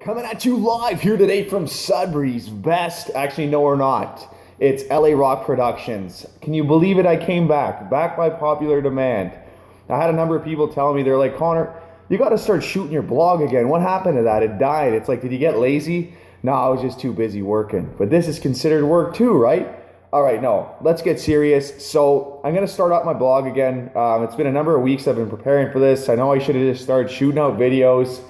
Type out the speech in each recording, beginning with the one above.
Coming at you live here today from Sudbury's best. Actually, no, we're not. It's LARoqk Productions. Can you believe it? I came back by popular demand. I had a number of people telling me, they're like, Connor, you got to start shooting your blog again. What happened to that? It died. It's like, did you get lazy? No, I was just too busy working. But this is considered work too, right? All right, no, let's get serious. So I'm going to start up my blog again. It's been a number of weeks I've been preparing for this. I know I should have just started shooting out videos,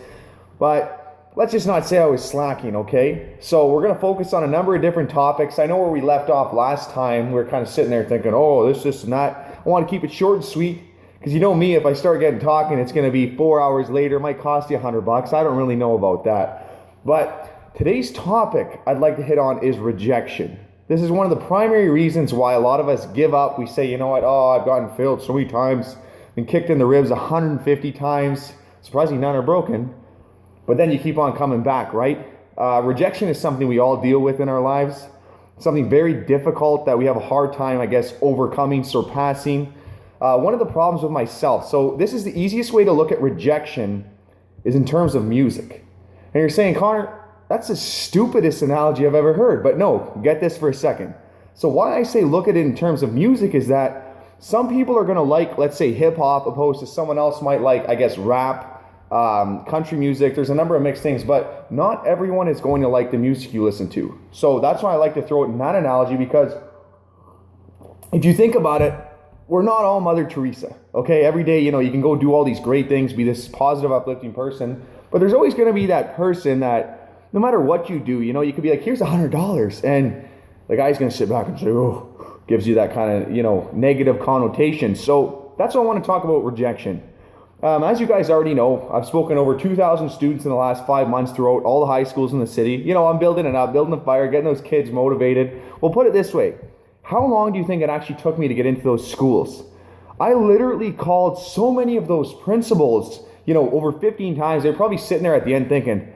but let's just not say I was slacking, okay? So we're going to focus on a number of different topics. I know where we left off last time. We were kind of sitting there thinking, oh, this and that. I want to keep it short and sweet because you know me, if I start getting talking, it's going to be 4 hours later. It might cost you $100. I don't really know about that. But today's topic I'd like to hit on is rejection. This is one of the primary reasons why a lot of us give up. We say, you know what, oh, I've gotten failed so many times, been kicked in the ribs 150 times. Surprisingly, none are broken. But then you keep on coming back, right? Rejection is something we all deal with in our lives. Something very difficult that we have a hard time, I guess, overcoming, surpassing. One of the problems with myself, so this is the easiest way to look at rejection is in terms of music. And you're saying, Connor, that's the stupidest analogy I've ever heard. But no, get this for a second. So why I say look at it in terms of music is that some people are going to like, let's say, hip-hop, opposed to someone else might like, I guess, rap, country music. There's a number of mixed things, but not everyone is going to like the music you listen to. So that's why I like to throw it in that analogy, because if you think about it, we're not all Mother Teresa, okay? Every day, you can go do all these great things, be this positive, uplifting person, but there's always going to be that person that no matter what you do, you could be like, here's $100, and the guy's going to sit back and say, oh, gives you that kind of, negative connotation. So that's what I want to talk about, rejection. As you guys already know, I've spoken over 2,000 students in the last 5 months throughout all the high schools in the city. I'm building it up, building the fire, getting those kids motivated. Well, put it this way. How long do you think it actually took me to get into those schools? I literally called so many of those principals, over 15 times. They're probably sitting there at the end thinking,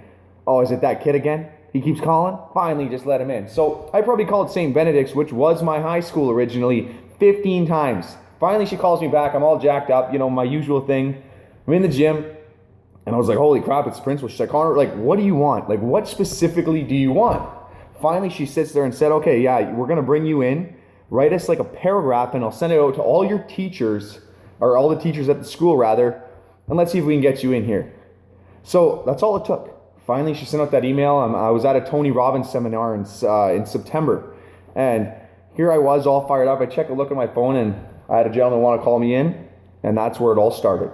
oh, is it that kid again? He keeps calling? Finally, just let him in. So I probably called St. Benedict's, which was my high school originally, 15 times. Finally, she calls me back. I'm all jacked up, my usual thing. I'm in the gym, and I was like, holy crap, it's the principal. She's like, Connor, what do you want? What specifically do you want? Finally, she sits there and said, okay, yeah, we're going to bring you in. Write us a paragraph, and I'll send it out to all your teachers, or all the teachers at the school, rather, and let's see if we can get you in here. So that's all it took. Finally, she sent out that email. I was at a Tony Robbins seminar in September, and here I was all fired up. I checked a look at my phone, and I had a gentleman want to call me in, and that's where it all started.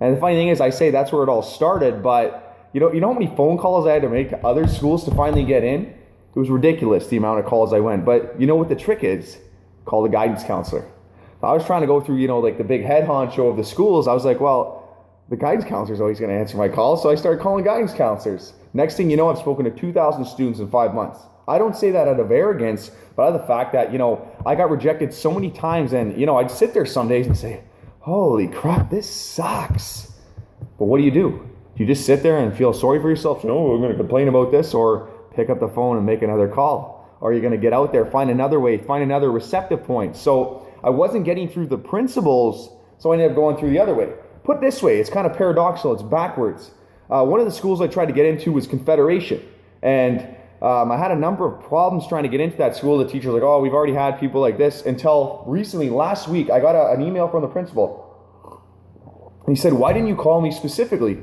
And the funny thing is, I say that's where it all started, but you know how many phone calls I had to make to other schools to finally get in? It was ridiculous, the amount of calls I went. But you know what the trick is? Call the guidance counselor. I was trying to go through, the big head honcho of the schools. I was like, well, the guidance counselor is always going to answer my calls. So I started calling guidance counselors. Next thing you know, I've spoken to 2,000 students in 5 months. I don't say that out of arrogance, but out of the fact that, I got rejected so many times, and, I'd sit there some days and say, holy crap, this sucks. But what do? Do you just sit there and feel sorry for yourself? Oh, I'm going to complain about this, or pick up the phone and make another call? Or are you going to get out there, find another way, find another receptive point? So I wasn't getting through the principals, so I ended up going through the other way. Put it this way, it's kind of paradoxical, it's backwards. One of the schools I tried to get into was Confederation. And I had a number of problems trying to get into that school. The teacher was like, oh, we've already had people like this. Until recently, last week, I got an email from the principal. And he said, why didn't you call me specifically?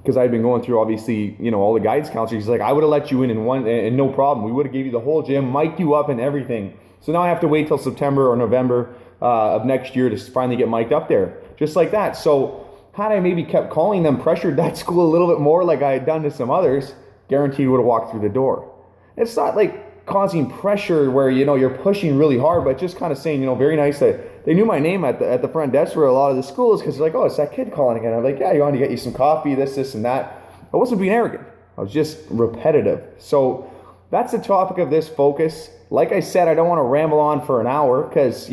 Because I'd been going through, obviously, all the guidance counselors. He's like, I would have let you in one, and no problem. We would have gave you the whole gym, mic'd you up and everything. So now I have to wait till September or November of next year to finally get mic'd up there. Just like that. So had I maybe kept calling them, pressured that school a little bit more like I had done to some others, guaranteed would have walked through the door. It's not like causing pressure where, you're pushing really hard, but just kind of saying, very nice that they knew my name at the front desk for a lot of the schools, because they're like, oh, it's that kid calling again. I'm like, yeah, you want to get you some coffee, this, and that. I wasn't being arrogant. I was just repetitive. So that's the topic of this focus. Like I said, I don't want to ramble on for an hour because,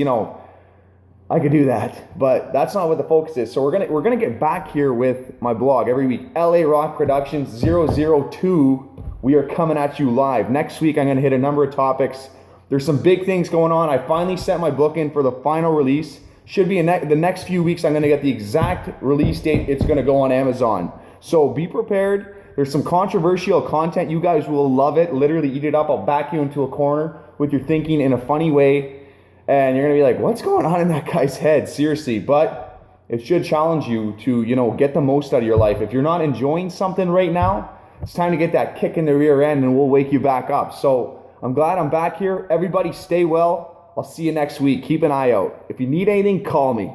I could do that, but that's not what the focus is. So we're gonna get back here with my blog every week. LARoqk Productions 002. We are coming at you live. Next week, I'm gonna hit a number of topics. There's some big things going on. I finally sent my book in for the final release. Should be in the next few weeks. I'm gonna get the exact release date. It's gonna go on Amazon. So be prepared. There's some controversial content. You guys will love it. Literally eat it up. I'll back you into a corner with your thinking in a funny way. And you're going to be like, what's going on in that guy's head? Seriously. But it should challenge you to, get the most out of your life. If you're not enjoying something right now, it's time to get that kick in the rear end and we'll wake you back up. So I'm glad I'm back here. Everybody stay well. I'll see you next week. Keep an eye out. If you need anything, call me.